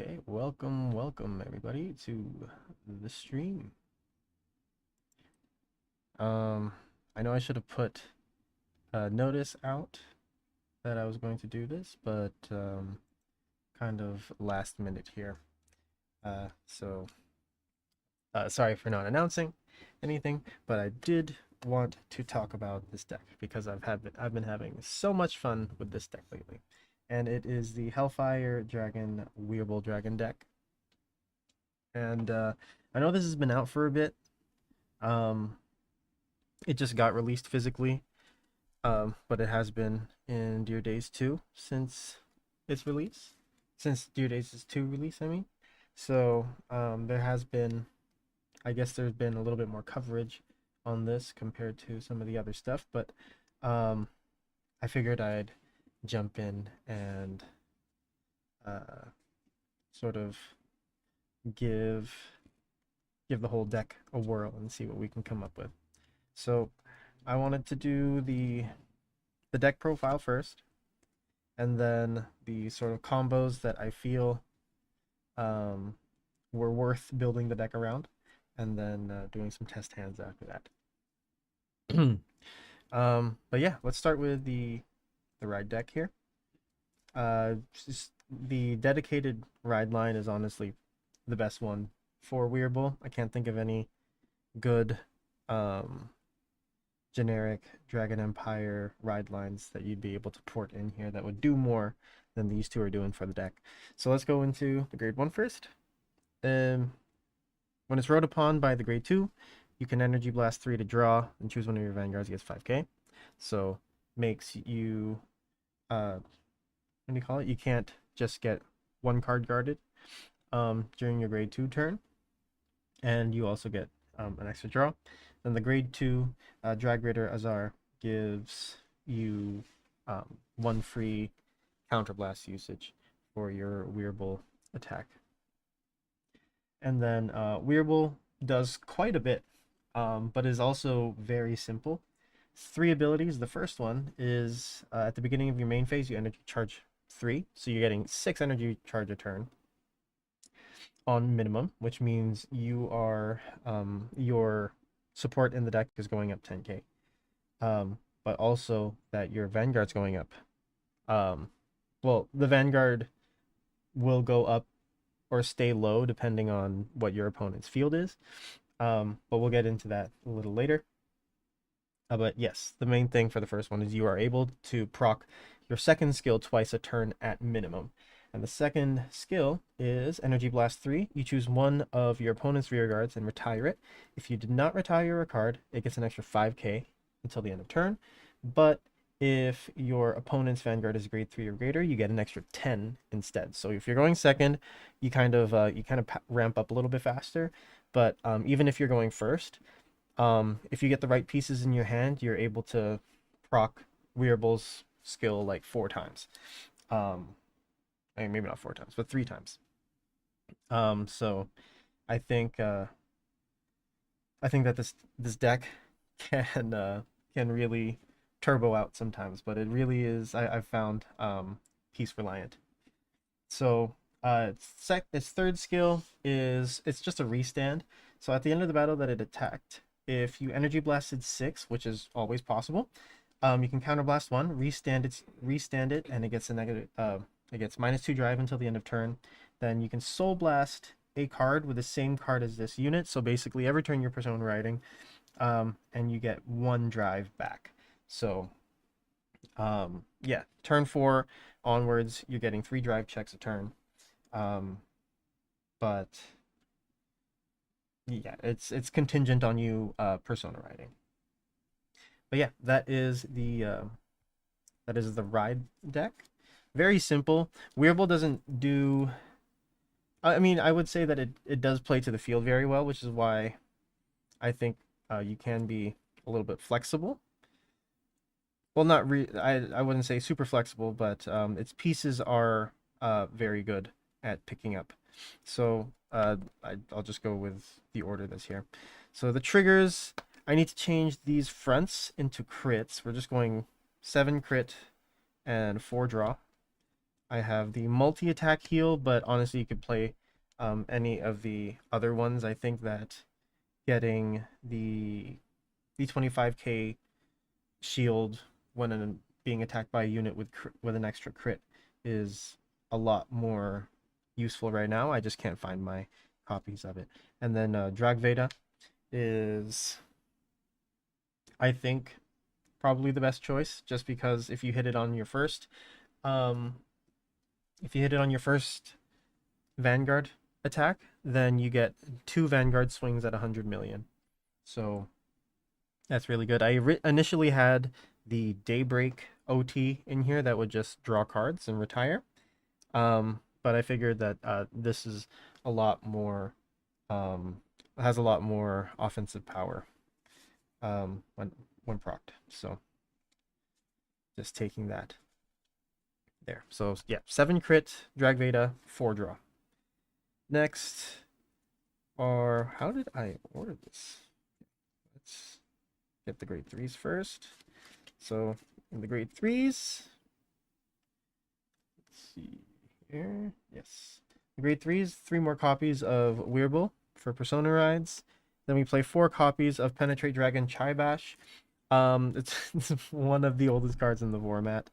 Okay, welcome everybody to the stream. Um, I know I should have put a notice out that I was going to do this, but kind of last minute here. Sorry for not announcing anything, but I did want to talk about this deck because I've been having so much fun with this deck lately, and it is the Hellfire Dragon Wirbel Dragon deck. And I know this has been out for a bit. Um, it just got released physically, but it has been in Dear Days 2 since its release. Since Dear Days is 2 release, I mean. So there has been, I guess there's been a little bit more coverage on this compared to some of the other stuff, but um, I figured I'd jump in and uh, sort of give give the whole deck a whirl and see what we can come up with. So I wanted to do the deck profile first, and then the sort of combos that I feel um, were worth building the deck around, and then doing some test hands after that. But yeah, let's start with the ride deck here. Just the dedicated ride line is honestly the best one for Weirble. I can't think of any good um, generic Dragon Empire ride lines that you'd be able to port in here that would do more than these two are doing for the deck. So let's go into the grade 1 first. Um, when it's rode upon by the grade 2, you can Energy Blast 3 to draw and choose one of your Vanguards gets 5k. So makes you, what do you call it? You can't just get one card guarded during your grade 2 turn. And you also get an extra draw. Then the grade 2 Drag Raider Azar gives you one free counterblast usage for your Weirble attack. And then Weirble does quite a bit, but is also very simple. Three abilities. The first one is at the beginning of your main phase, you energy charge 3, so you're getting 6 energy charge a turn on minimum, which means you are your support in the deck is going up 10k, but also that your Vanguard's going up. Well, the Vanguard will go up or stay low depending on what your opponent's field is, but we'll get into that a little later. But yes, the main thing for the first one is you are able to proc your second skill twice a turn at minimum. And the second skill is Energy Blast 3. You choose one of your opponent's rear guards and retire it. If you did not retire a card, it gets an extra 5k until the end of turn. But if your opponent's Vanguard is grade 3 or greater, you get an extra 10 instead. So if you're going second, you kind of ramp up a little bit faster. But even if you're going first, if you get the right pieces in your hand, you're able to proc Weirble's skill like 4 times. I mean, maybe not 4 times, but 3 times. So I think that this deck can really turbo out sometimes, but it really is I've found piece reliant. So its third skill is it's just a restand. So at the end of the battle that it attacked, if you energy blasted 6, which is always possible, you can counterblast 1, restand it, and it gets a negative. It gets -2 drive until the end of turn. Then you can soul blast a card with the same card as this unit. So basically, every turn you're persona riding, and you get 1 drive back. So, yeah, turn 4 onwards, you're getting 3 drive checks a turn. But yeah, it's contingent on you persona riding. But yeah, that is the ride deck. Very simple. Weirble doesn't do. I mean, I would say that it does play to the field very well, which is why I think you can be a little bit flexible. Well, not I wouldn't say super flexible, but its pieces are very good at picking up. So I'll just go with the order that's here. So the triggers, I need to change these fronts into crits. We're just going 7 crit and 4 draw. I have the multi-attack heal, but honestly, you could play any of the other ones. I think that getting the 25k shield when being attacked by a unit with an extra crit is a lot more useful right now. I just can't find my copies of it. And then Dragveda is, I think, probably the best choice, just because if you hit it on your first, um, if you hit it on your first Vanguard attack, then you get 2 Vanguard swings at 100 million. So that's really good. I initially had the Daybreak OT in here that would just draw cards and retire. But I figured that this is a lot more, has a lot more offensive power when procced. So just taking that there. So yeah, 7 crit, Drag Veda, 4 draw. Next are, how did I order this? Let's get the grade 3s first. So in the grade 3s, let's see here. Yes. The grade 3s, 3 more copies of Wirbel for Persona Rides. Then we play 4 copies of Penetrate Dragon Chaibash. It's one of the oldest cards in the format.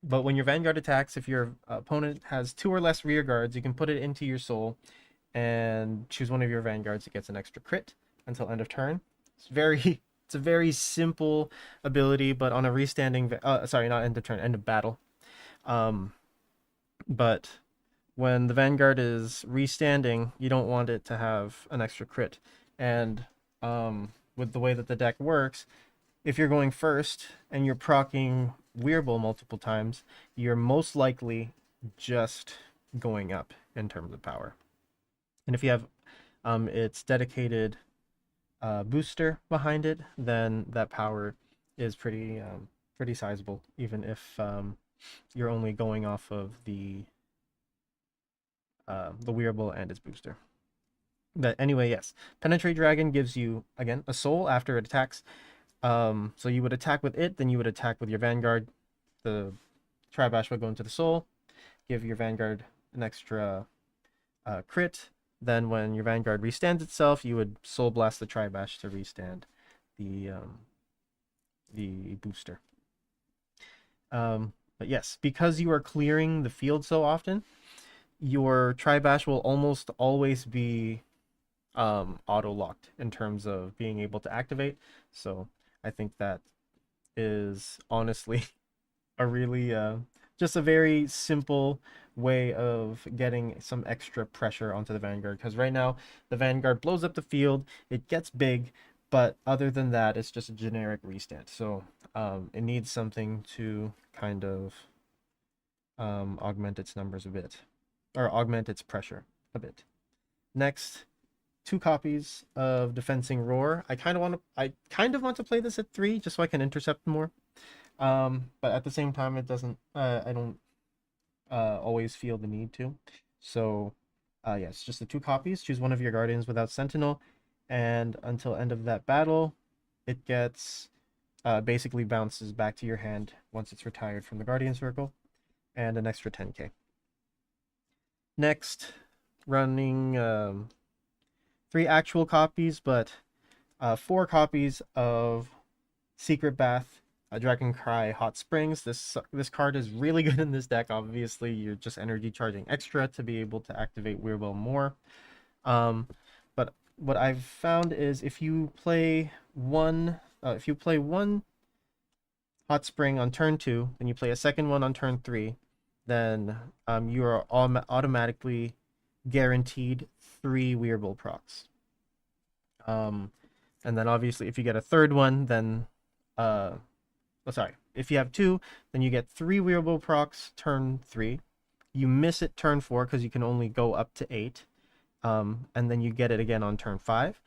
But when your Vanguard attacks, if your opponent has 2 or less rear guards, you can put it into your soul and choose one of your Vanguards. It gets an extra crit until end of turn. It's a very simple ability, but on a restanding, sorry, not end of turn, end of battle. But when the Vanguard is restanding, you don't want it to have an extra crit. And with the way that the deck works, if you're going first and you're proccing Wirbel multiple times, you're most likely just going up in terms of power. And if you have its dedicated booster behind it, then that power is pretty sizable, even if you're only going off of the Wirbel and its booster. But anyway, yes, Penetrate Dragon gives you, again, a soul after it attacks. So you would attack with it, then you would attack with your Vanguard. The Tribash would go into the soul, give your Vanguard an extra crit. Then when your Vanguard restands itself, you would Soul Blast the Tribash to restand the booster. But yes, because you are clearing the field so often, your Tribash will almost always be auto-locked in terms of being able to activate. So I think that is honestly a really just a very simple way of getting some extra pressure onto the Vanguard, because right now the Vanguard blows up the field, it gets big, but other than that it's just a generic restand. So it needs something to kind of augment its numbers a bit, or augment its pressure a bit. Next, 2 copies of Defensing Roar. I kind of want to play this at 3 just so I can intercept more. But at the same time, it doesn't. I don't always feel the need to. So, yes, just the 2 copies. Choose one of your Guardians without Sentinel, and until end of that battle, it gets basically bounces back to your hand once it's retired from the Guardian Circle, and an extra 10k. Next, running 3 actual copies, but 4 copies of Secret Bath, Dragon Cry Hot Springs. This card is really good in this deck. Obviously, you're just energy charging extra to be able to activate Wirbel more. But what I've found is if you play one Hot Spring on turn 2, then you play a second one on turn 3, then you are automatically guaranteed 3 Wirbel procs. And then obviously if you get a third one, then if you have 2, then you get 3 Wirbel procs turn 3. You miss it turn 4 because you can only go up to 8. And then you get it again on turn 5.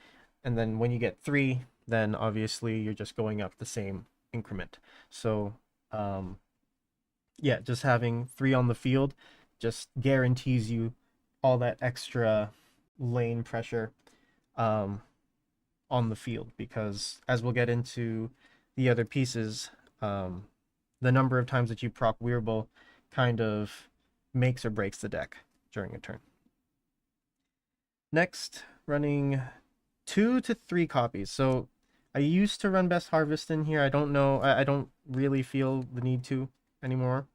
And then when you get 3, then obviously you're just going up the same increment. So yeah, just having 3 on the field just guarantees you all that extra lane pressure on the field, because as we'll get into the other pieces, the number of times that you proc Wirbel kind of makes or breaks the deck during a turn. Next, running 2 to 3 copies. So I used to run Best Harvest in here. I don't know. I don't really feel the need to anymore.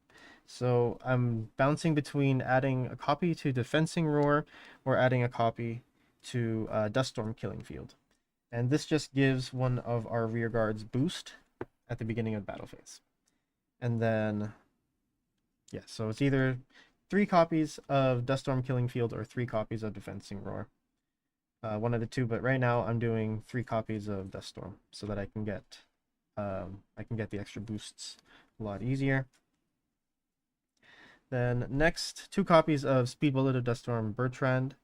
So I'm bouncing between adding a copy to Defensing Roar or adding a copy to Duststorm Killing Field. And this just gives one of our rear guards boost at the beginning of the battle phase. And then, yeah, so it's either 3 copies of Duststorm Killing Field or 3 copies of Defensing Roar. One of the two, but right now I'm doing 3 copies of Duststorm so that I can get the extra boosts a lot easier. Then next, 2 copies of Speed Bullet of Duststorm Bertrand.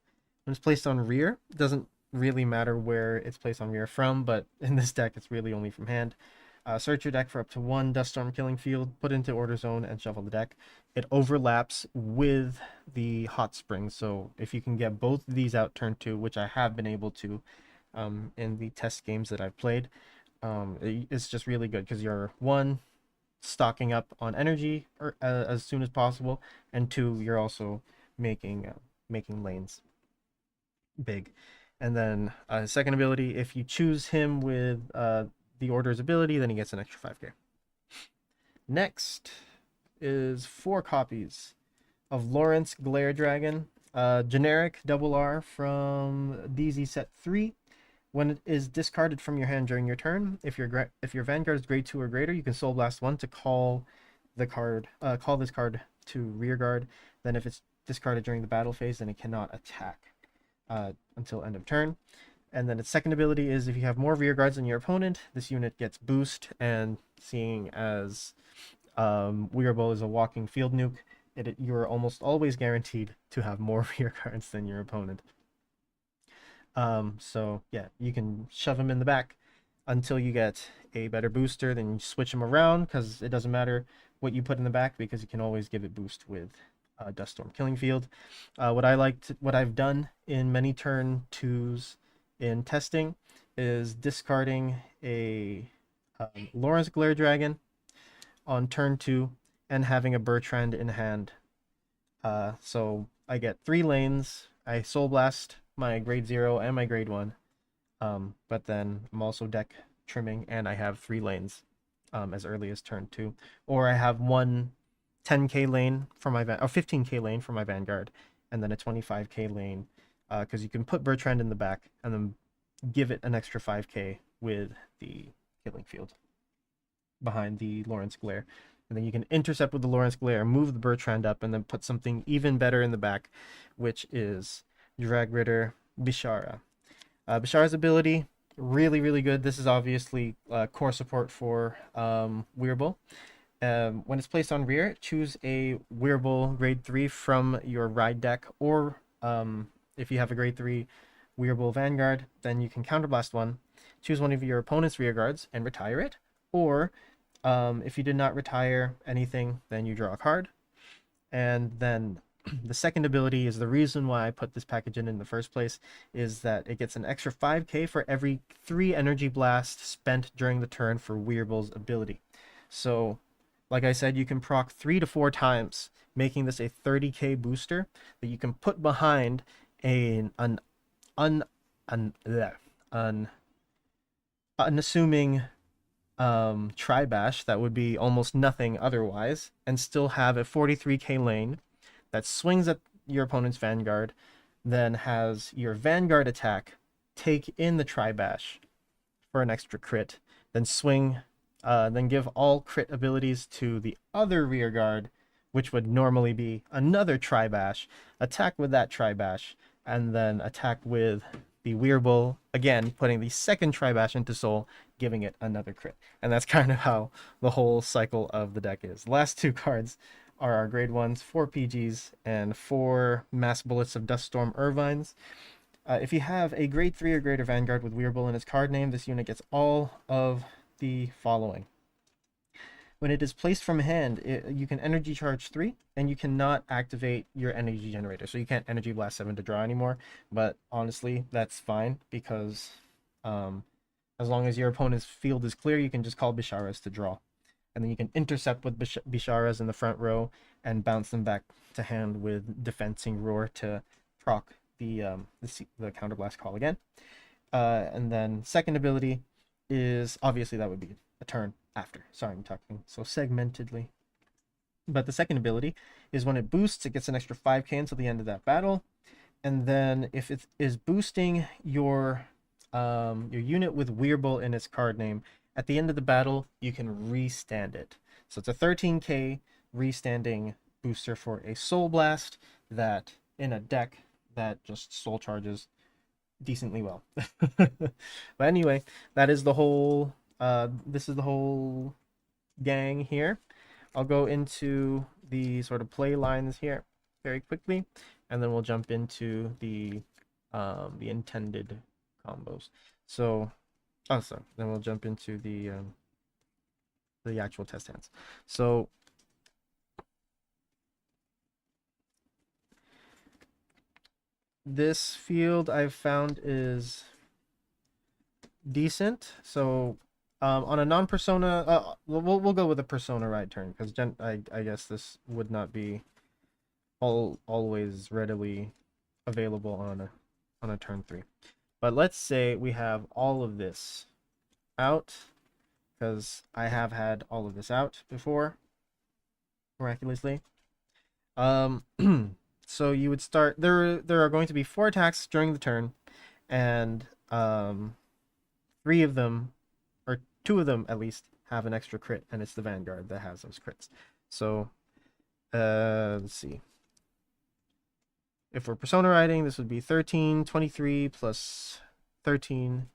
When it's placed on rear, it doesn't really matter where it's placed on rear from, but in this deck it's really only from hand. Search your deck for up to 1 Duststorm Killing Field, put into Order Zone, and shuffle the deck. It overlaps with the Hot Springs, so if you can get both of these out turn 2, which I have been able to in the test games that I've played, it's just really good because you're 1, stocking up on energy as soon as possible, and 2, you're also making lanes big. And then second ability, if you choose him with the Order's ability, then he gets an extra 5k. Next is 4 copies of Lawrence Glare Dragon, generic RR from DZ set 3. When it is discarded from your hand during your turn, if your Vanguard is grade 2 or greater, you can Soul Blast 1 to call the card, call this card to rearguard. Then if it's discarded during the battle phase, then it cannot attack until end of turn. And then its second ability is if you have more rear guards than your opponent, this unit gets boost, and seeing as Wirbel is a walking field nuke, you're almost always guaranteed to have more rear guards than your opponent. So yeah, you can shove him in the back until you get a better booster, then you switch him around because it doesn't matter what you put in the back because you can always give it boost with Duststorm Killing Field. What I've done in many turn 2s in testing is discarding a Lawrence Glare Dragon on turn 2 and having a Bertrand in hand. So I get 3 lanes. I Soul Blast my grade 0 and my grade 1, but then I'm also deck trimming and I have 3 lanes as early as turn 2, or I have one 10k lane for my 15k lane for my Vanguard, and then a 25k lane because you can put Bertrand in the back and then give it an extra 5k with the Killing Field behind the Lawrence Glare. And then you can intercept with the Lawrence Glare, move the Bertrand up, and then put something even better in the back, which is Drag Ritter Bishara. Bishara's ability, really, really good. This is obviously core support for Wirbel. When it's placed on rear, choose a Wirbel grade 3 from your ride deck, or if you have a grade 3 Wirbel Vanguard, then you can counterblast 1, choose one of your opponent's rear guards and retire it, or if you did not retire anything, then you draw a card. And then the second ability is the reason why I put this package in the first place, is that it gets an extra 5k for every 3 energy blasts spent during the turn for Wirbel's ability. So, like I said, you can proc 3 to 4 times, making this a 30k booster that you can put behind an unassuming Tribash that would be almost nothing otherwise, and still have a 43k lane that swings at your opponent's Vanguard, then has your Vanguard attack take in the Tribash for an extra crit, then swing, then give all crit abilities to the other rear guard, which would normally be another Tribash, attack with that Tribash, and then attack with the Wirbel, again, putting the second Tribash into Soul, giving it another crit. And that's kind of how the whole cycle of the deck is. The last 2 cards are our grade 1s, 4 PGs, and 4 Mass Bullets of Duststorm Irvines. If you have a grade 3 or greater Vanguard with Wirbel in its card name, this unit gets all of the following. When it is placed from hand, you can energy charge 3, and you cannot activate your energy generator. So you can't energy blast 7 to draw anymore, but honestly, that's fine, because as long as your opponent's field is clear, you can just call Bisharas to draw. And then you can intercept with Bisharas in the front row, and bounce them back to hand with Defensing Roar to proc the Counterblast Call again. And then second ability is obviously that would be a turn after. Sorry, I'm talking so segmentedly. But the second ability is when it boosts, it gets an extra 5k until the end of that battle. And then if it is boosting your unit with Wirbel in its card name, at the end of the battle, you can restand it. So it's a 13k restanding booster for a Soul Blast that in a deck that just soul charges decently well. But anyway, that is the whole this is the whole gang here. I'll go into the sort of play lines here very quickly, and then we'll jump into the intended combos. So also then we'll jump into the actual test hands. So this field I've found is decent. So on a non-persona, we'll go with a persona ride turn because I guess this would not be always readily available on a turn 3. But let's say we have all of this out, because I have had all of this out before, miraculously. So you would start. There are going to be 4 attacks during the turn, and 3 of them, or 2 of them at least, have an extra crit, and it's the Vanguard that has those crits. So let's see. If we're persona riding, this would be 13, 23 plus 13,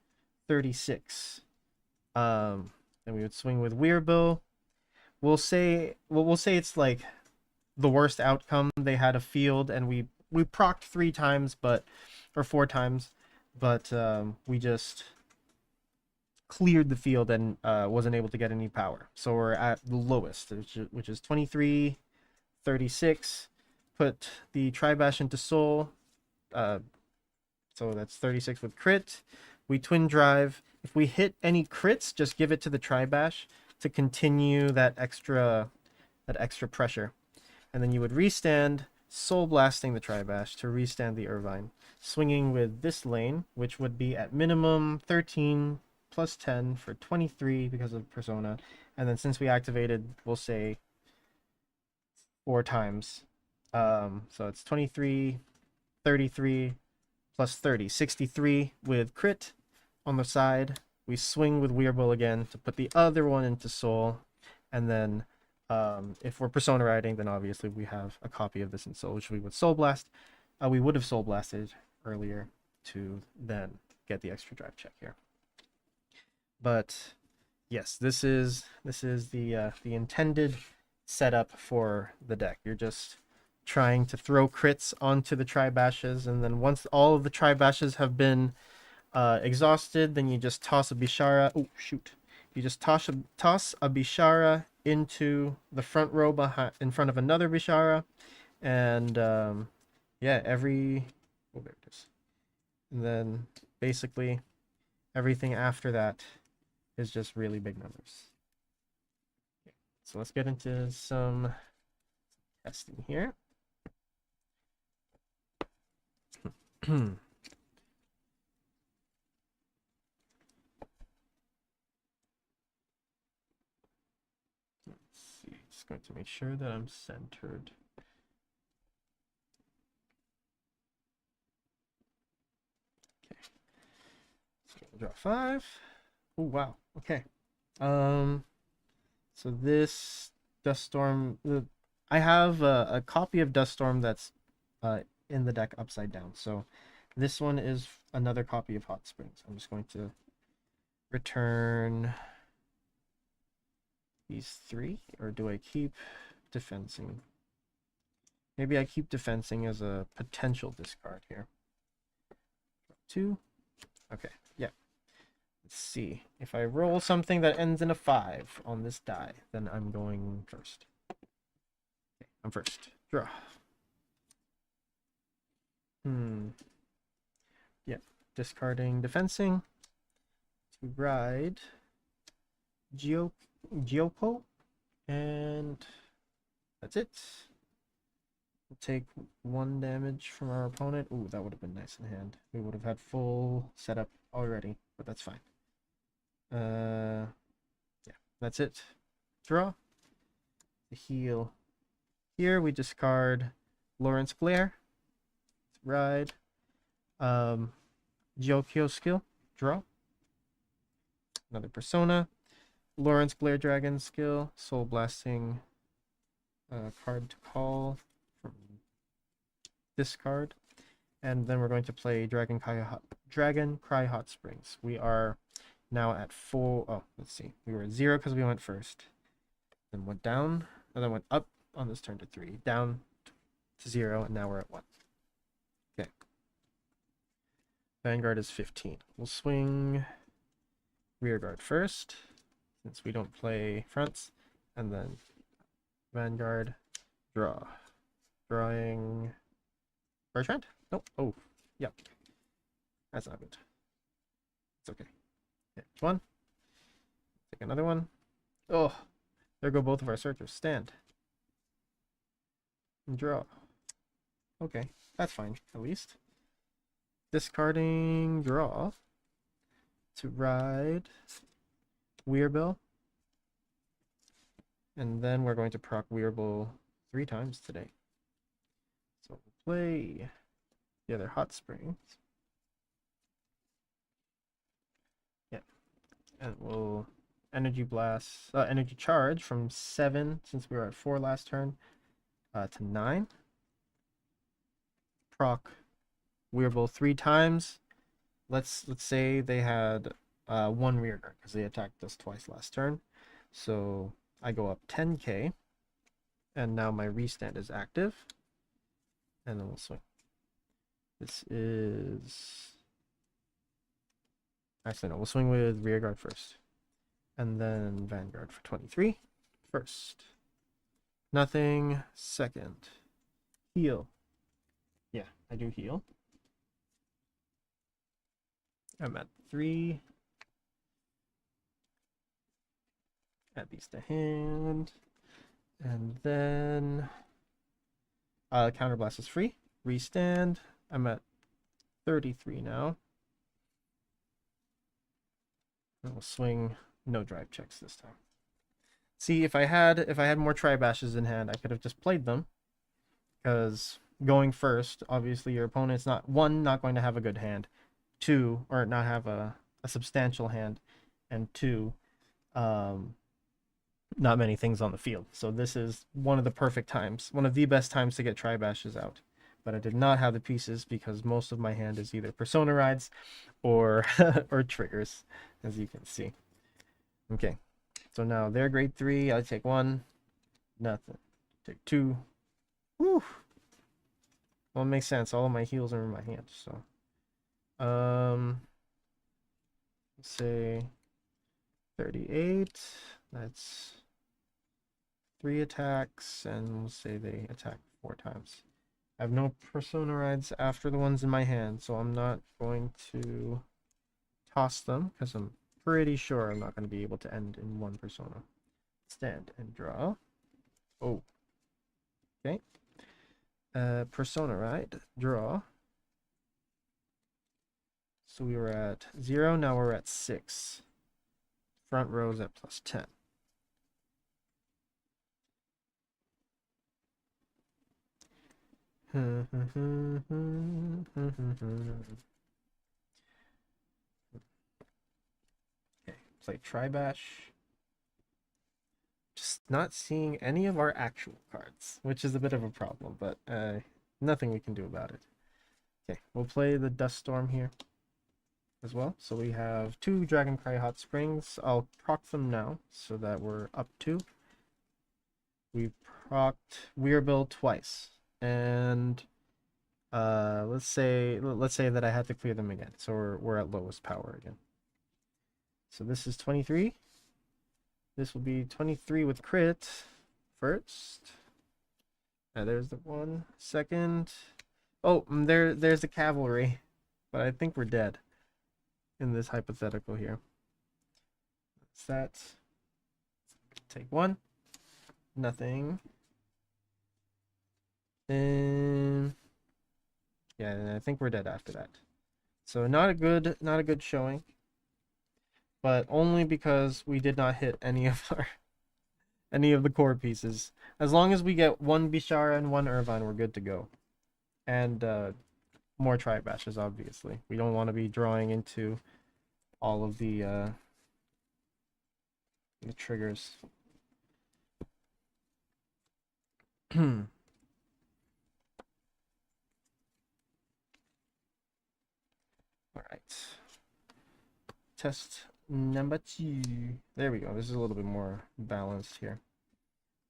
36. Then we would swing with Wirbel. We'll say it's like the worst outcome. They had a field and we procced 3 times, or 4 times, but we just cleared the field and wasn't able to get any power. So we're at the lowest, which is 23, 36. Put the Tribash into Soul. So that's 36 with crit. We twin drive. If we hit any crits, just give it to the Tribash to continue that extra pressure. And then you would restand, Soul Blasting the Tribash to restand the Irvine. Swinging with this lane, which would be at minimum 13 plus 10 for 23 because of Persona. And then since we activated, we'll say 4 times. So it's 23, 33 plus 30, 63 with crit. On the side, we swing with Wirbel again to put the other one into Soul. And then if we're Persona riding, then obviously we have a copy of this in Soul, which we would Soul Blast. We would have Soul Blasted earlier to then get the extra drive check here. But yes, this is the intended setup for the deck. You're just trying to throw crits onto the Tribashes, and then once all of the Tribashes have been exhausted, then you just toss a Bishara. Oh shoot! You just toss a Bishara into the front row in front of another Bishara, and yeah, there it is. And then basically everything after that is just really big numbers. Okay, so let's get into some testing here. Let's see, just going to make sure that I'm centered. Okay, so we'll draw 5. Oh wow, okay. So this Duststorm, I have a copy of Duststorm that's in the deck upside down. So this one is another copy of Hot Springs. I'm just going to return these 3, or do I keep defensing? Maybe I keep defensing as a potential discard here. 2. Okay, yeah. Let's see. If I roll something that ends in a 5 on this die, then I'm going first. Okay, I'm first. Draw. Yeah, discarding defensing to ride Giopo, and that's it. We'll take 1 damage from our opponent. Ooh, that would have been nice in hand. We would have had full setup already, but that's fine. Yeah, that's it. Draw. The heal. Here we discard Lawrence Glare. Ride. Gyokyo skill. Draw. Another Persona. Lawrence Glare Dragon skill. Soul Blasting card to call from discard. And then we're going to play Dragon Cry Hot Springs. We are now at 4. Oh, let's see. We were at 0 because we went first. Then went down. And then went up on this turn to 3. Down to 0. And now we're at 1. Okay. Vanguard is 15. We'll swing Rearguard first, since we don't play fronts. And then Vanguard, draw. Drawing Bertrand? Nope. Oh, yep. That's not good. It's okay. Okay, one. Take another one. Oh, there go both of our searchers. Stand. And draw. Okay, that's fine, at least. Discarding draw to ride Wirbel. And then we're going to proc Wirbel 3 times today. So we'll play the other Hot Springs. Yeah. And we'll energy blast, energy charge from 7, since we were at 4 last turn, to 9. Proc Wirbel 3 times. Let's say they had 1 rearguard because they attacked us twice last turn. So I go up 10k, and now my restand is active. And then we'll swing. This is... Actually, no, we'll swing with rearguard first. And then Vanguard for 23. First. Nothing. Second. Heal. Yeah, I do heal. I'm at 3. Add these to hand. And then Counterblast is free. Restand. I'm at 33 now. And we'll swing no drive checks this time. See, if I had more tri-bashes in hand, I could have just played them. Because going first, obviously your opponent's not going to have a good hand. 2, or not have a substantial hand, and 2, not many things on the field. So this is one of the perfect times, one of the best times to get tri-bashes out. But I did not have the pieces because most of my hand is either Persona rides or or triggers, as you can see. Okay, so now they're grade 3. I take 1, nothing. Take 2. Whew. Well, it makes sense. All of my heals are in my hand, so let's say 38. That's 3 attacks, and we'll say they attack 4 times. I have no Persona rides after the ones in my hand, so I'm not going to toss them because I'm pretty sure I'm not going to be able to end in 1 Persona. Stand and draw. Oh. Okay. Persona ride. Draw. So we were at 0, now we're at 6. Front row's at +10. Okay, play Tribash. Just not seeing any of our actual cards, which is a bit of a problem, but nothing we can do about it. Okay, we'll play the Dust Storm here as well. So we have 2 Dragon Cry Hot Springs. I'll proc them now so that we're up 2. We procced Wirbel twice, and let's say that I had to clear them again, so we're at lowest power again. So this is 23. This will be 23 with crit first. There's the 1. Second. Oh, there's the cavalry, but I think we're dead in this hypothetical here. That's that. Take 1. Nothing. Then Yeah, and I think we're dead after that. So not a good showing, but only because we did not hit any of the core pieces. As long as we get one Bishara and one Irvine, we're good to go. And more tri-bashes, obviously. We don't want to be drawing into all of the triggers. All right. Test number 2. There we go. This is a little bit more balanced here.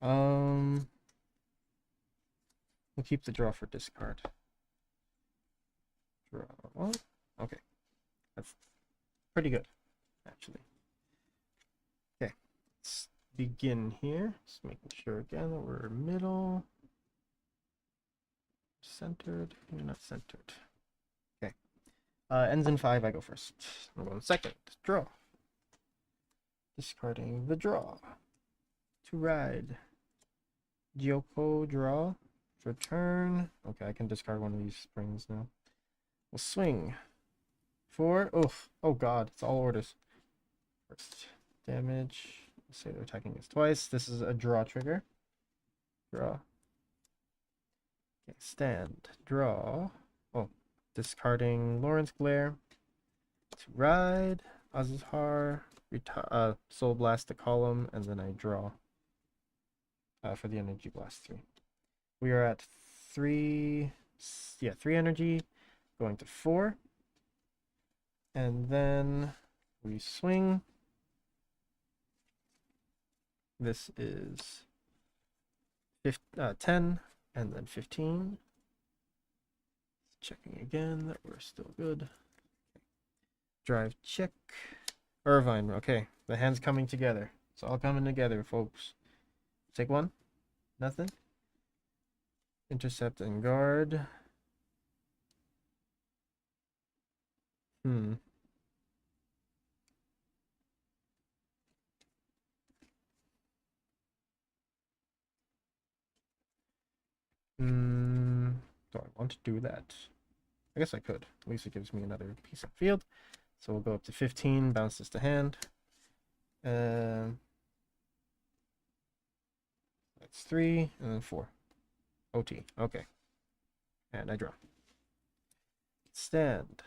We'll keep the draw for discard. Draw. Well, okay. That's pretty good, actually. Okay. Let's begin here. Just making sure again that we're middle. Centered. You're not centered. Okay. Ends in 5. I go first. I'm going second. Draw. Discarding the draw. To ride. Gyoko draw. Return. Okay, I can discard one of these springs now. We'll swing. 4. Oh god, it's all orders. First damage. Let's say they're attacking us twice. This is a draw trigger. Draw. Okay, stand. Draw. Oh, discarding Lawrence Glare. To ride. Azhar. Soul Blast the column, and then I draw for the Energy Blast 3. We are at 3. Yeah, 3 energy. Going to 4. And then we swing. This is 10 and then 15. Checking again that we're still good. Drive check. Irvine, okay. The hand's coming together. It's all coming together, folks. Take 1. Nothing. Intercept and guard. Do I want to do that? I guess I could. At least it gives me another piece of field. So we'll go up to 15, bounce this to hand. That's 3, and then 4. OT, okay. And I draw. Stand.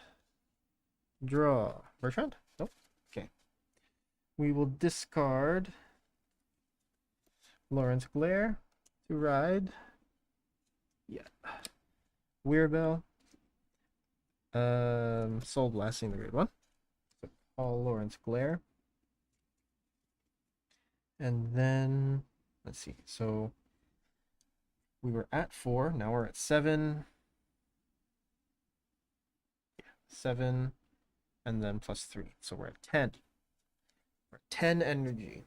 Draw. Bertrand? Nope. Okay. We will discard Lawrence Glare to ride. Yeah. Wirbel. Soul Blasting the grade 1. So call Lawrence Glare. And then, let's see. So we were at 4. Now we're at 7. Yeah, 7. And then plus 3. So we're at 10. We're at 10 energy.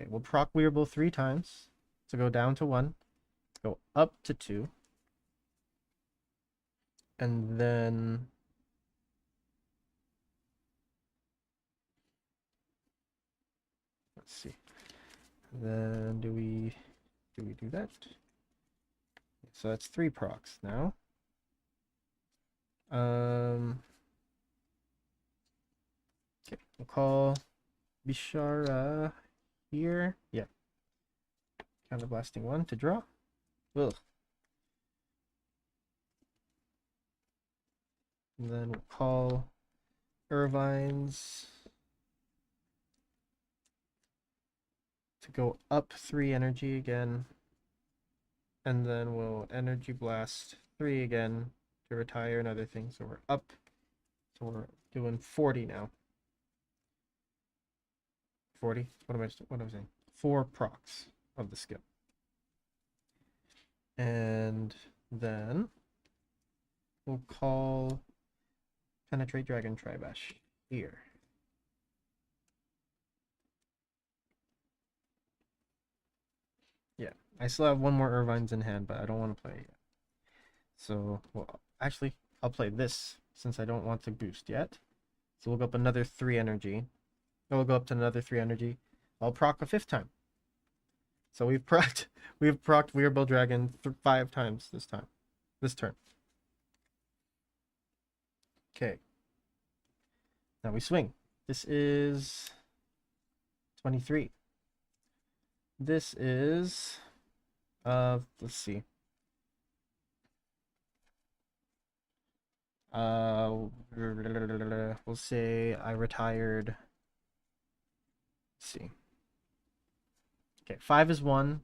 Okay, we'll proc Wirbel 3 times. So go down to 1. Go up to 2. And then let's see. Then do we do that? So that's 3 procs now. Okay, we'll call Bishara here. Yeah. Counter blasting 1 to draw. Ugh. And then we'll call Irvine's to go up 3 energy again. And then we'll Energy Blast 3 again to retire another thing. So we're up. So we're doing 40 now. 40? What am I saying? 4 procs of the skill. And then we'll call Penetrate Dragon Tribash here. Yeah, I still have 1 more Irvines in hand, but I don't want to play it yet. So, well, actually, I'll play this since I don't want to boost yet. So we'll go up another 3 energy. We'll go up to another 3 energy. I'll proc a 5th time. So we've procced Wirbel Dragon 5 times this turn. Okay. Now we swing. This is 23. This is let's see. We'll say I retired. Let's see. Okay, 5 is 1,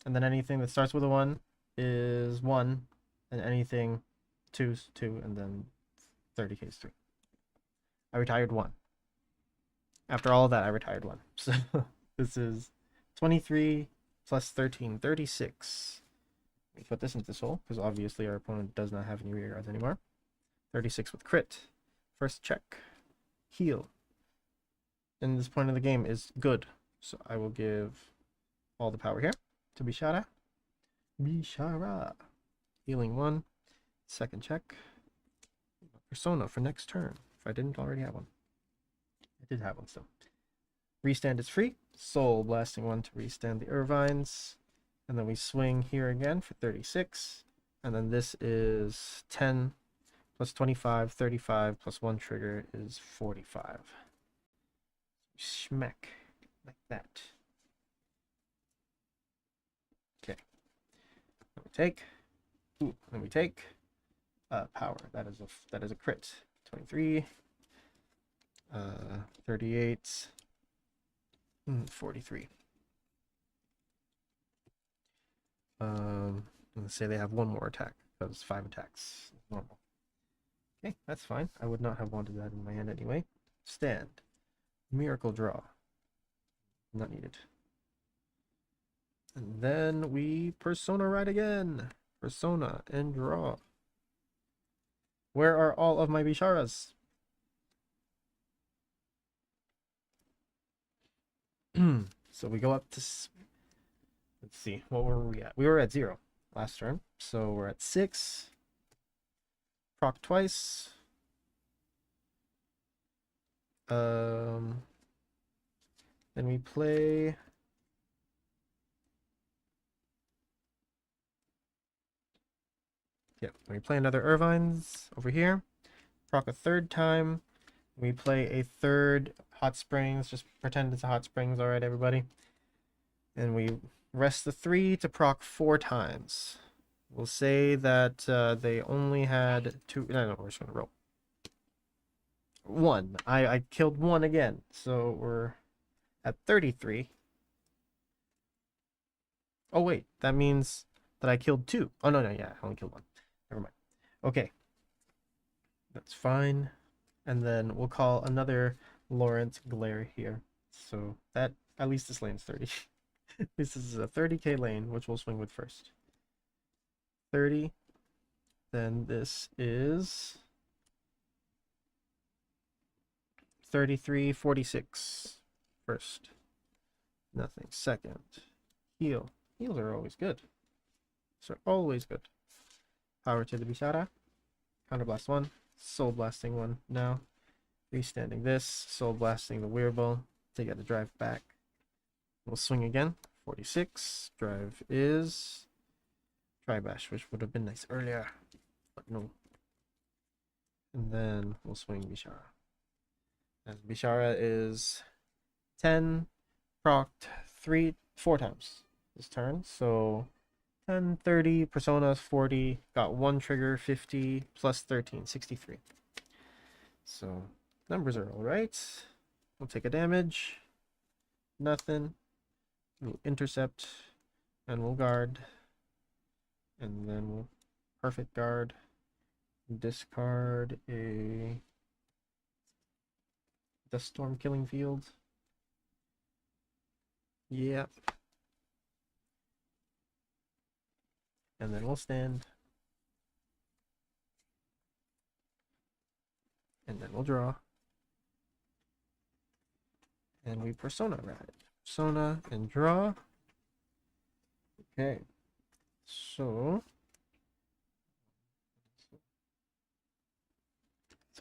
and then anything that starts with a 1 is 1, and anything 2 is 2, and then 30k is 3. I retired 1. After all of that, I retired 1. So this is 23 plus 13, 36. Let me put this into soul, because obviously our opponent does not have any rear guards anymore. 36 with crit. First check. Heal. And this point of the game is good. So I will give all the power here to Bishara. Bishara. Healing 1. Second check. Persona for next turn, if I didn't already have one. I did have one still. Restand is free. Soul Blasting 1 to restand the Irvines. And then we swing here again for 36. And then this is 10 plus 25, 35 plus 1 trigger is 45. Schmeck. Like that. Okay. Then we take. Ooh, then we take. Power. That is a crit. 23. 38. 43. Let's say they have one more attack because 5 attacks is normal. Okay, that's fine. I would not have wanted that in my hand anyway. Stand. Miracle draw. Not needed. And then we Persona ride again. Persona and draw. Where are all of my Bisharas? So we go up to, let's see, what were we at? We were at 0 last turn, so we're at 6. Proc twice. Then we play. Yeah, we play another Irvines over here. Proc a third time. We play a third Hot Springs. Just pretend it's a Hot Springs, alright, everybody. And we rest the 3 to proc 4 times. We'll say that they only had 2. No, we're just going to roll. 1. I killed 1 again. So we're at 33. Oh, wait. That means that I killed 2. Oh, no, yeah. I only killed 1. Never mind. Okay. That's fine. And then we'll call another Laurent Glare here. So that, at least this lane's 30. This is a 30k lane, which we'll swing with first. 30. Then this is 33, 46. First. Nothing. Second. Heal. Heals are always good. So always good. Power to the Bishara. Counterblast 1. Soul Blasting 1 now. Restanding this. Soul Blasting the Wirbel. They got to drive back. We'll swing again. 46. Drive is Tribash, which would have been nice earlier. But no. And then we'll swing Bishara. And Bishara is 10. Procced 4 times this turn. So 10, 30, Personas 40, got 1 trigger, 50, plus 13, 63. So numbers are alright. We'll take a damage. Nothing. We'll intercept. And we'll guard. And then we'll perfect guard. Discard a Dust Storm Killing Field. Yep. And then we'll stand. And then we'll draw. And we Persona ride. Persona and draw. Okay. So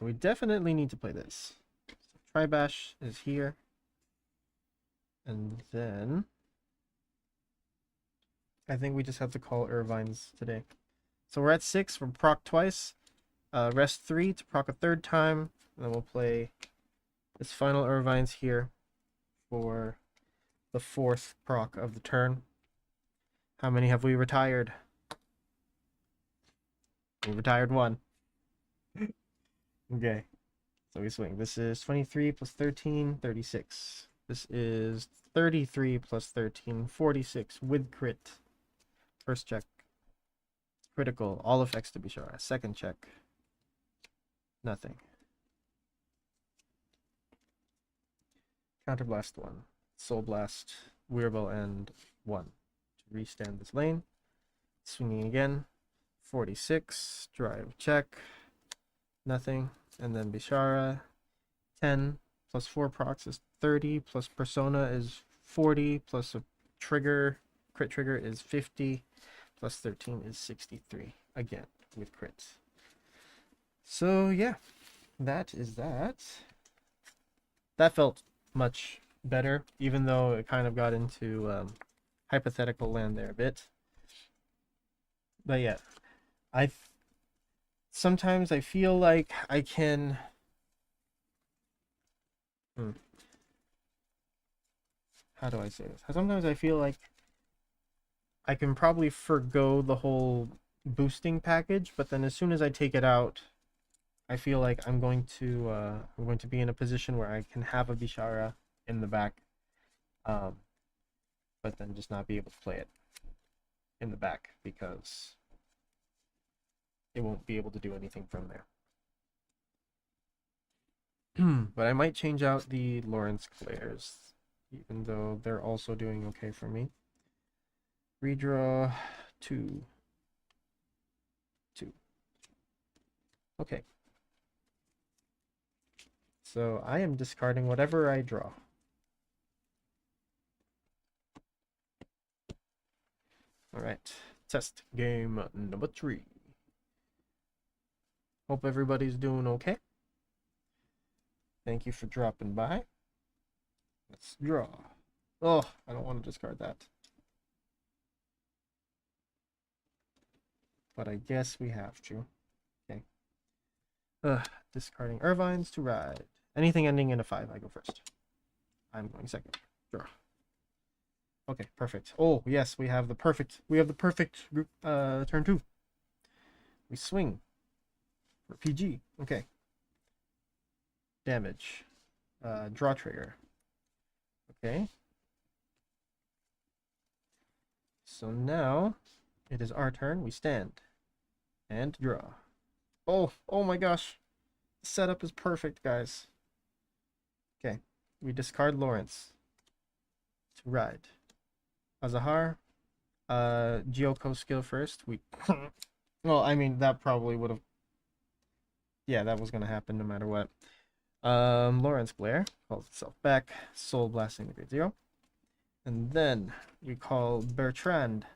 we definitely need to play this. So Tribash is here. And then I think we just have to call Irvines today. So we're at 6. We're proc twice. rest 3 to proc a third time, and then we'll play this final Irvine's here for the 4th proc of the turn. How many have we retired? We retired 1. Okay, so we swing. This is 23 plus 13, 36. This is 33 plus 13, 46 with crit. First check. Critical. All effects to be sure. Second check. Nothing. Counterblast 1. Soul Blast, Wirbel, and 1. To restand this lane. Swinging again. 46. Drive check. Nothing. And then Bishara. 10 plus 4 procs is 30. Plus Persona is 40. Plus a trigger. Crit trigger is 50. Plus 13 is 63. Again, with crits. So, yeah. That is that. That felt much better, even though it kind of got into hypothetical land there a bit. But yeah, sometimes I feel like I can how do I say this? Sometimes I feel like I can probably forgo the whole boosting package, but then as soon as I take it out, I feel like I'm going to be in a position where I can have a Bishara in the back, but then just not be able to play it in the back because it won't be able to do anything from there. But I might change out the Lawrence Clairs, even though they're also doing okay for me. Redraw 2. Okay. So I am discarding whatever I draw. All right, test game number 3. Hope everybody's doing okay. Thank you for dropping by. Let's draw. Oh, I don't want to discard that. But I guess we have to. Okay. Discarding Irvines to ride. Anything ending in a 5, I go first. I'm going second. Draw. Okay, perfect. Oh, yes, we have the perfect group turn 2. We swing for PG. Okay. Damage. Draw trigger. Okay. So now it is our turn. We stand and draw. Oh my gosh. The setup is perfect, guys. Okay. We discard Lawrence to ride. Azahar. Gyoko skill first. We well, I mean that probably would have, yeah, that was gonna happen no matter what. Lawrence Glare calls itself back, Soul Blasting the Great Zero. And then we call Bertrand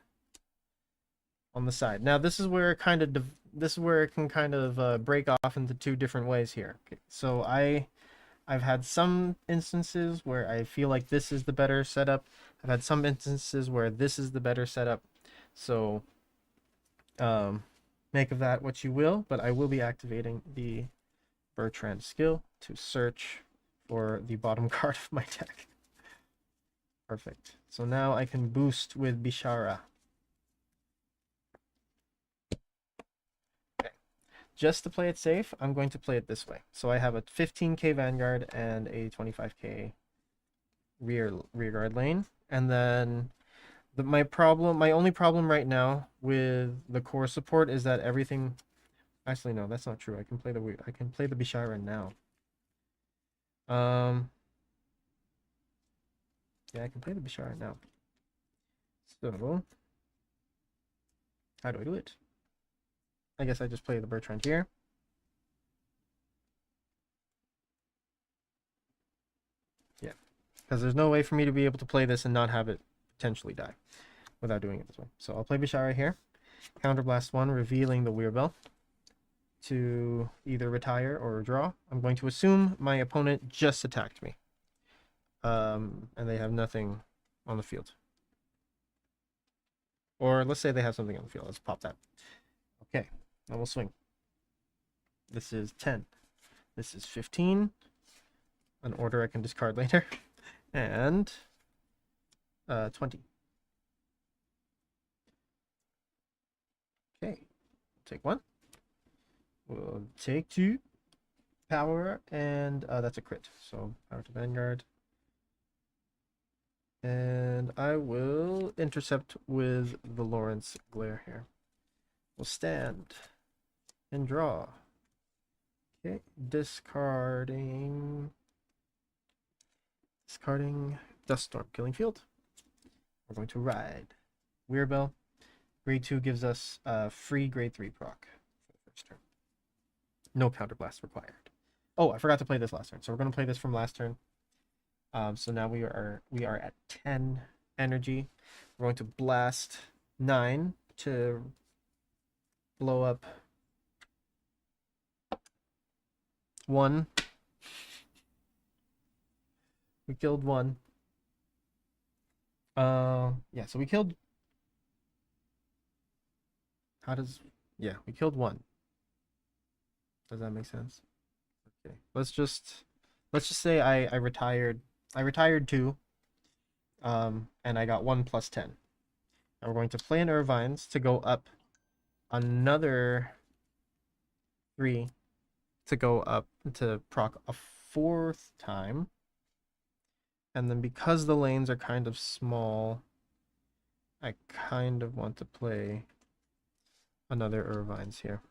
on the side. Now this is where it kind of it can kind of break off into 2 different ways here. Okay, so I've had some instances where I feel like this is the better setup. I've had some instances where this is the better setup. So make of that what you will, but I will be activating the Bertrand skill to search for the bottom card of my deck. Perfect. So now I can boost with Bishara. Okay. Just to play it safe, I'm going to play it this way. So I have a 15k Vanguard and a 25k rearguard lane. And then my only problem right now with the core support is that everything. Actually, no, that's not true. I can play the Bishara now. Yeah, I can play the Bishara now. So how do I do it? I guess I just play the Bertrand here. Yeah, because there's no way for me to be able to play this and not have it potentially die without doing it this way. So I'll play Bishara here. Counterblast 1, revealing the Wirbel to either retire or draw. I'm going to assume my opponent just attacked me. And they have nothing on the field. Or let's say they have something on the field. Let's pop that. Okay, now we'll swing. This is 10. This is 15. An order I can discard later. And 20. Okay. Take 1. We'll take 2. Power, and that's a crit. So power to Vanguard. And I will intercept with the Lawrence Glare here. We'll stand and draw. Okay, discarding Dust Storm, Killing Field. We're going to ride Wirbel. Grade 2 gives us free grade 3 proc for the first turn. No counterblast required. Oh, I forgot to play this last turn. So we're going to play this from last turn. So now we are at 10 energy. We're going to blast 9 to blow up 1. We killed 1. Yeah, so we killed. We killed 1. Does that make sense? Okay. Let's just say I retired 2. And I got 1 plus 10. Now we're going to play an Irvine's to go up another 3 to go up to proc a 4th time. And then because the lanes are kind of small, I kind of want to play another Irvine's here.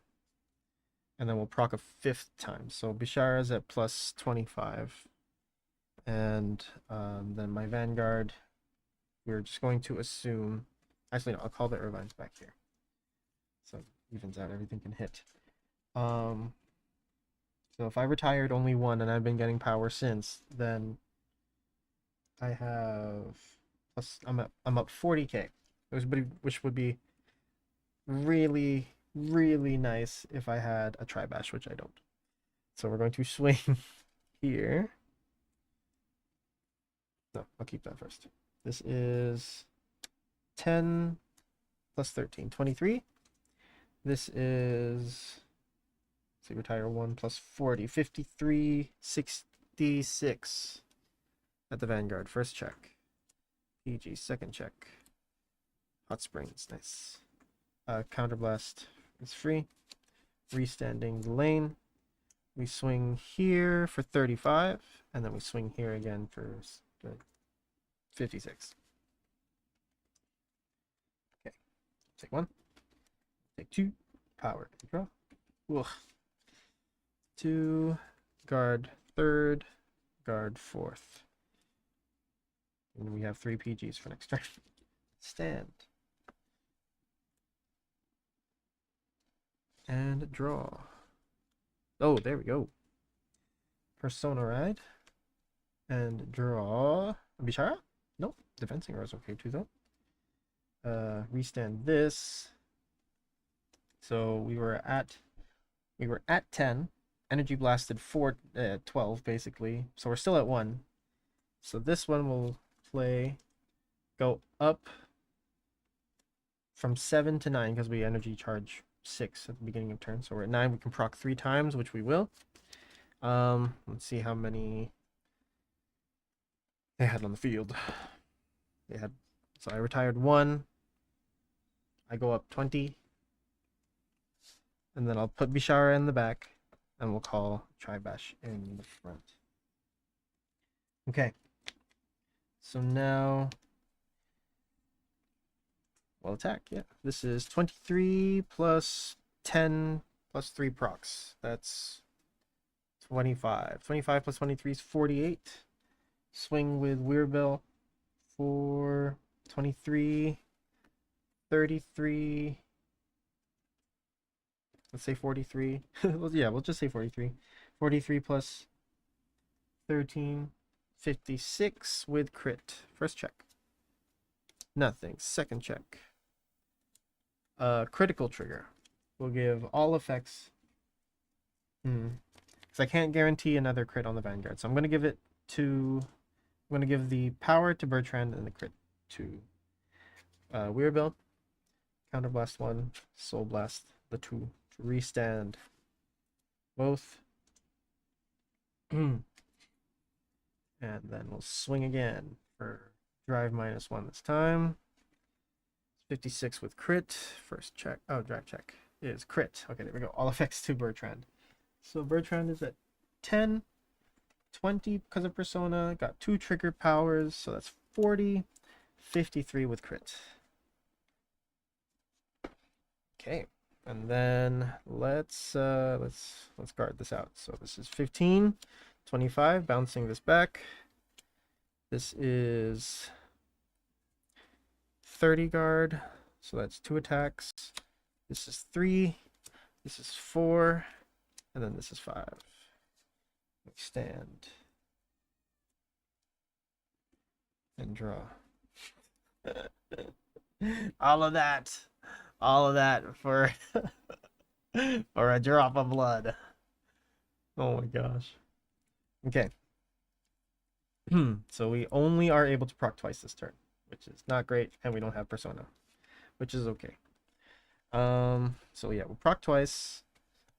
And then we'll proc a 5th time. So Bishara's at plus 25. And then my Vanguard, we're just going to assume... Actually, no, I'll call the Irvines back here. So it evens out, everything can hit. So if I retired only 1 and I've been getting power since, then I have... Plus, I'm up 40k. Which would be really, really nice if I had a Tri-Bash, which I don't. So we're going to swing here. No, I'll keep that first. This is 10 plus 13, 23. This is, let's see, retire 1 plus 40, 53, 66 at the Vanguard. First check. PG, second check. Hot Springs, nice. Counterblast is free. Restanding the lane. We swing here for 35, and then we swing here again for 56. Okay, take 1. Take 2. Power. Draw. Ugh. 2. Guard 3rd. Guard 4th. And we have 3 PGs for next turn. Stand. And draw. Oh, there we go. Persona Ride. And draw. Bishara? Nope. Defensing Arrow is okay too, though. Restand this. So we were at 10. Energy blasted 12 basically. So we're still at 1. So this one will go up from 7 to 9 because we energy charge 6 at the beginning of turn. So we're at 9. We can proc 3 times, which we will. Let's see how many they had on the field. So I retired 1. I go up 20. And then I'll put Bishara in the back. And we'll call Tri-Bash in the front. Okay. So now we'll attack. Yeah. This is 23 plus 10 plus 3 procs. That's 25. 25 plus 23 is 48. Swing with Wirbel for 23, 33. Let's say 43. Well, yeah, we'll just say 43. 43 plus 13, 56 with crit. First check. Nothing. Second check. Critical trigger. We'll give all effects. Because I can't guarantee another crit on the Vanguard. So I'm going to give it to... I'm going to give the power to Bertrand and the crit to Wirbel. Counterblast 1. Soul Blast the 2. Restand both. And then we'll swing again for drive -1 this time. 56 with crit. First check. Oh, drive check is crit. Okay, there we go. All effects to Bertrand. So Bertrand is at 10, 20 because of Persona. Got 2 trigger powers, so that's 40, 53 with crit. Okay, and then let's guard this out. So this is 15, 25, bouncing this back. This is 30 guard, so that's 2 attacks. This is 3, this is 4, and then this is 5. Stand and draw. all of that for for a drop of blood. Oh my gosh. Okay. So we only are able to proc twice this turn, which is not great, and we don't have Persona, which is okay. So yeah, we'll proc twice.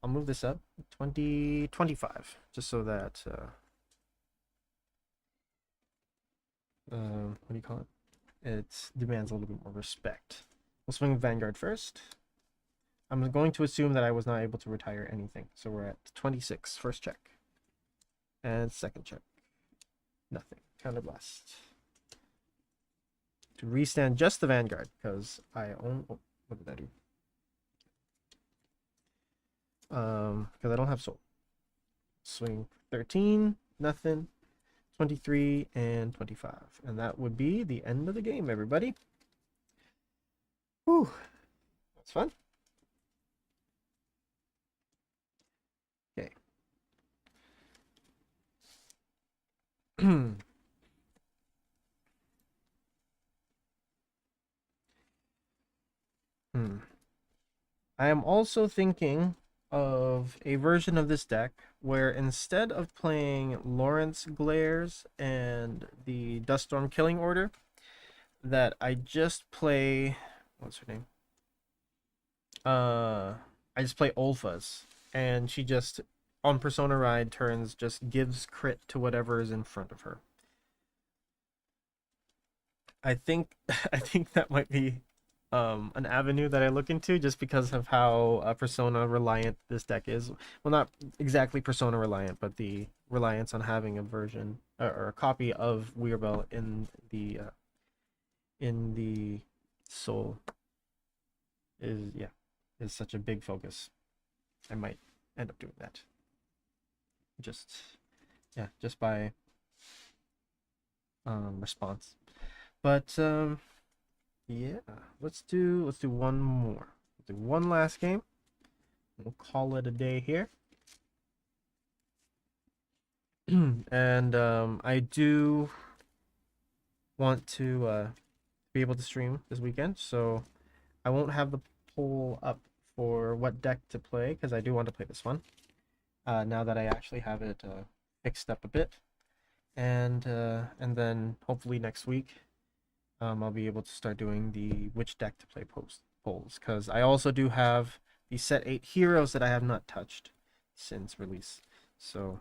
I'll move this up 20, 25, just so that what do you call it? It demands a little bit more respect. We'll swing Vanguard first. I'm going to assume that I was not able to retire anything, so we're at 26. First check, and second check. Nothing. Counterblast. To restand just the Vanguard, because I own. Oh, what did I do? Because I don't have soul. Swing 13, nothing. 23 and 25, and that would be the end of the game, everybody. Whew, that's fun. Okay. I am also thinking of a version of this deck where instead of playing Lawrence Glares and the Duststorm Killing Order, that I just play, what's her name? I just play Olfa's, and she just on Persona Ride turns just gives crit to whatever is in front of her. I think I think that might be an avenue that I look into, just because of how Persona reliant this deck is. Well, not exactly Persona reliant, but the reliance on having a version or a copy of Wirbel in the Soul is such a big focus. I might end up doing that. Just by response. But yeah, let's do one more. Let's do one last game. We'll call it a day here. And I do want to be able to stream this weekend, so I won't have the poll up for what deck to play, because I do want to play this one. Now that I actually have it fixed up a bit, and then hopefully next week I'll be able to start doing the which deck to play polls, because I also do have the set 8 heroes that I have not touched since release, so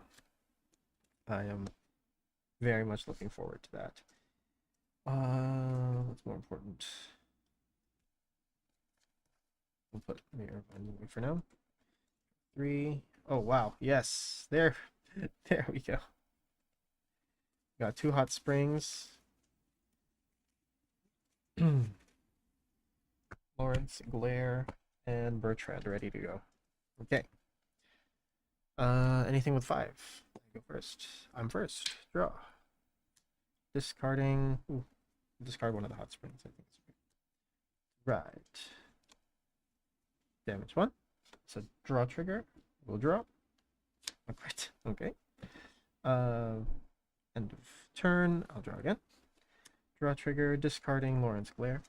I am very much looking forward to that. What's more important? We'll put Mirror Binding for now. 3. Oh wow, yes, there we go. Got 2 hot springs. Lawrence, Glare, and Bertrand ready to go. Okay. Anything with 5? I go first. I'm first. Draw. Discarding. Ooh, discard one of the hot springs. I think it's good. Right. Damage 1. It's a draw trigger. We'll draw. A crit. Okay. End of turn. I'll draw again. Draw trigger. Discarding Lawrence Glare.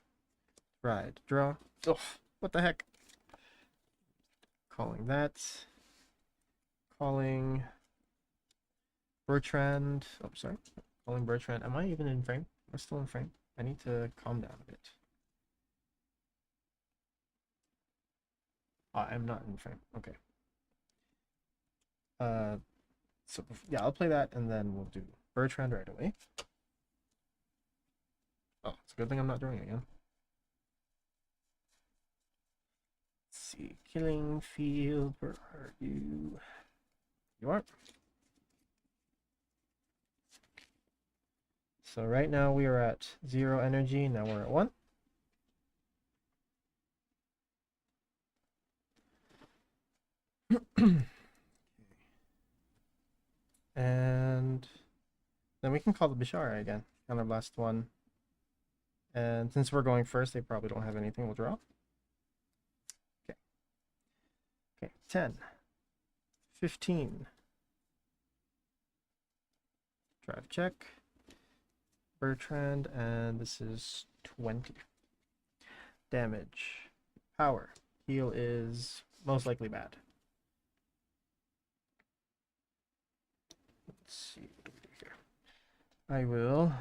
Right. Draw. Oh, what the heck? Calling that. Calling Bertrand. Oh, sorry. Calling Bertrand. Am I even in frame? Am I still in frame? I need to calm down a bit. I'm not in frame. Okay. So yeah, I'll play that and then we'll do Bertrand right away. Oh, it's a good thing I'm not doing it again. Let's see, Killing Field, where are you? You are. So right now we are at 0 energy, now we're at 1. And then we can call the Bishara again on our last one. And since we're going first, they probably don't have anything. We'll draw. Okay. Okay, 10, 15. Drive check. Bertrand, and this is 20. Damage. Power. Heal is most likely bad. Let's see here. I will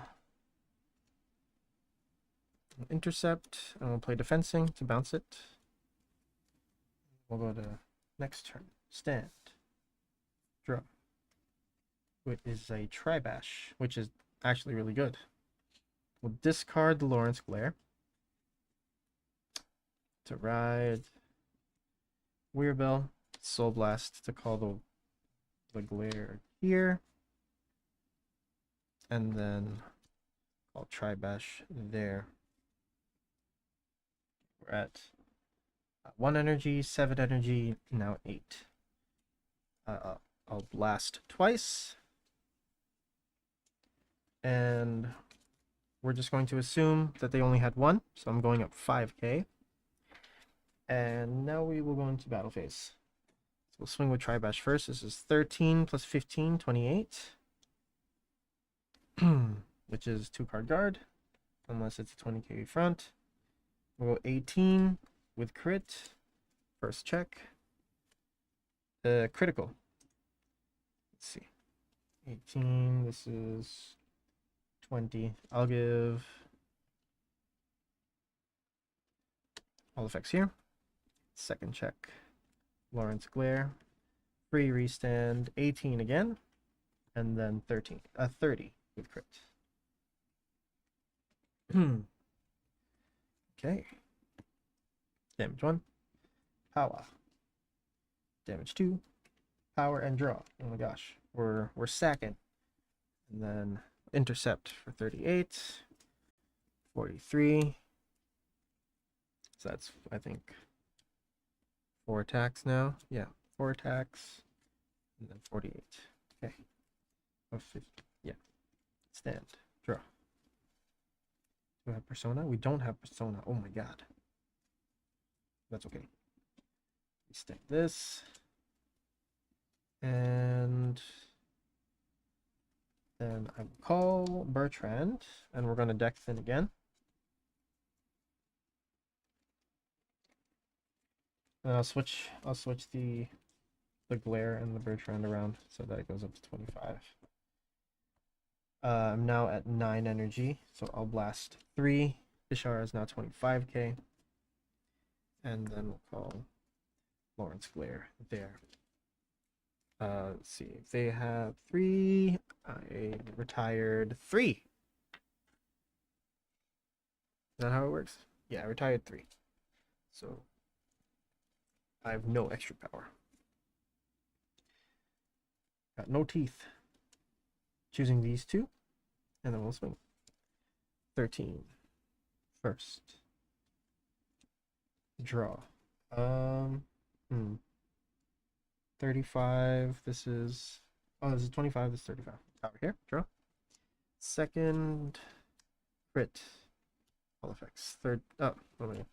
intercept, and we'll play defensing to bounce it. We'll go to next turn. Stand. Draw. It is a Tribash, which is actually really good. We'll discard the Lawrence Glare to ride Wirbel, Soul Blast to call the Glare here, and then I'll Tribash there. We're at 1 energy, 7 energy, now 8. I'll blast twice, and we're just going to assume that they only had 1, so I'm going up 5k. And now we will go into battle phase. So we'll swing with Tribash first. This is 13 plus 15, 28. Which is 2 card guard, unless it's a 20k front. We'll go 18 with crit. First check. Critical. Let's see. 18, this is 20. I'll give all effects here. Second check. Lawrence Glare. Free restand. 18 again. And then 30 with crit. Okay. Damage 1. Power. Damage 2. Power and draw. Oh my gosh. We're sacking. And then intercept for 38. 43. So that's, I think, 4 attacks now. Yeah, 4 attacks. And then 48. Okay. Oh, 50. Yeah. Stand. Draw. Do we have Persona? We don't have Persona. Oh my god. That's okay. We stick this. And then I will call Bertrand. And we're going to deck thin again. And I'll switch the Glare and the Bertrand around so that it goes up to 25. I'm now at 9 energy, so I'll blast 3. Bishara is now 25k. And then we'll call Lawrence Glare there. Let's see. If they have 3, I retired 3. Is that how it works? Yeah, I retired 3. So I have no extra power. Got no teeth. Choosing these 2, and then we'll swing. 13. First. Draw. 35. This is 25. This is 35. Power here. Draw. Second. Crit. All effects. Third. Oh, what am I?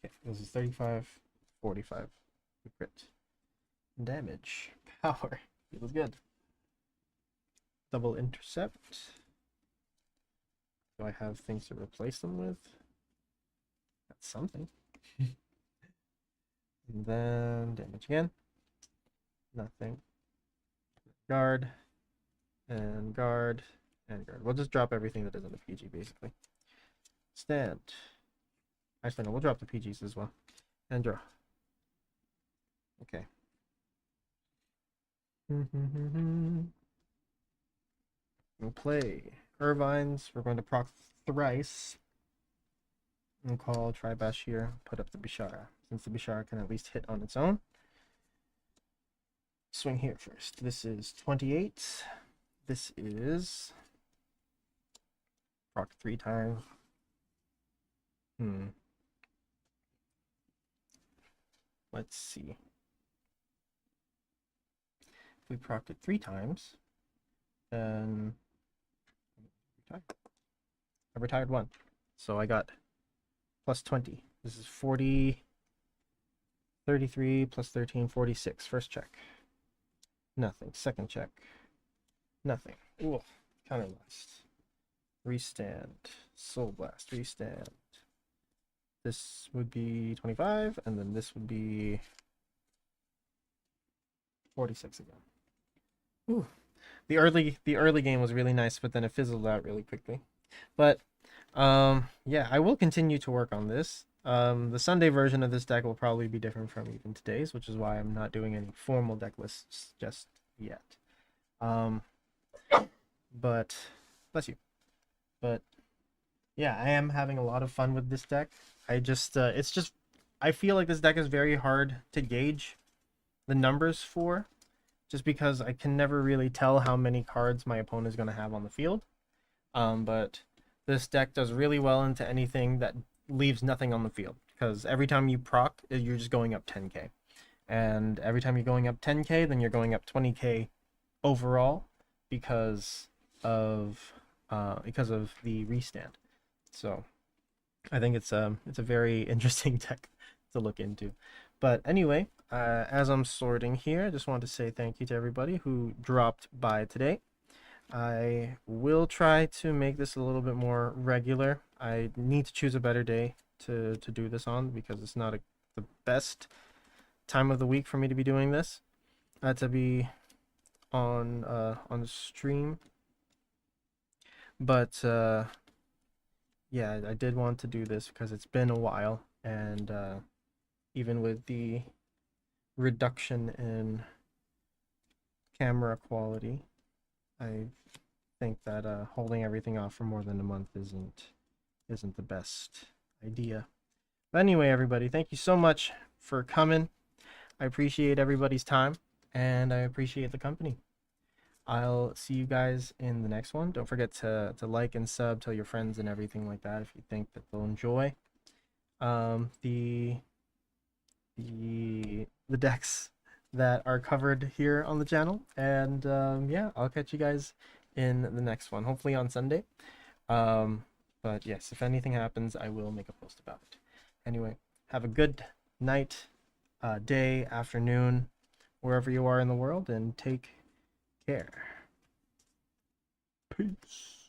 Okay, this is 35, 45. Crit. Damage. Power. Feels good. Double intercept. Do I have things to replace them with? That's something. And then damage again. Nothing. Guard. And guard. And guard. We'll just drop everything that isn't a PG, basically. Stand. Actually, no, we'll drop the PGs as well. And draw. Okay. We'll play Irvines. We're going to proc thrice. And call Tribashir, put up the Bishara. Since the Bishara can at least hit on its own. Swing here first. This is 28. This is proc 3 times. Let's see. If we procced it 3 times, then I retired 1. So I got plus 20. This is 40, 33 plus 13, 46. First check. Nothing. Second check. Nothing. Ooh, counter blast. Restand. Soul blast. Restand. This would be 25, and then this would be 46 again. Ooh. The early game was really nice, but then it fizzled out really quickly. But yeah, I will continue to work on this. The Sunday version of this deck will probably be different from even today's, which is why I'm not doing any formal deck lists just yet. But bless you. But yeah, I am having a lot of fun with this deck. I feel like this deck is very hard to gauge the numbers for, just because I can never really tell how many cards my opponent is going to have on the field. But this deck does really well into anything that leaves nothing on the field, because every time you proc, you're just going up 10k. And every time you're going up 10k, then you're going up 20k overall because of the restand. So I think it's a very interesting deck to look into. But anyway, as I'm sorting here, I just want to say thank you to everybody who dropped by today. I will try to make this a little bit more regular. I need to choose a better day to do this on, because it's not the best time of the week for me to be doing this. To be on the stream. But yeah, I did want to do this because it's been a while, and even with the reduction in camera quality, I think that holding everything off for more than a month isn't the best idea. But anyway, everybody, thank you so much for coming. I appreciate everybody's time, and I appreciate the company. I'll see you guys in the next one. Don't forget to like and sub, tell your friends and everything like that if you think that they'll enjoy the decks that are covered here on the channel. And yeah, I'll catch you guys in the next one, hopefully on Sunday. But yes, if anything happens, I will make a post about it. Anyway, have a good night, day, afternoon, wherever you are in the world, and take care. Peace.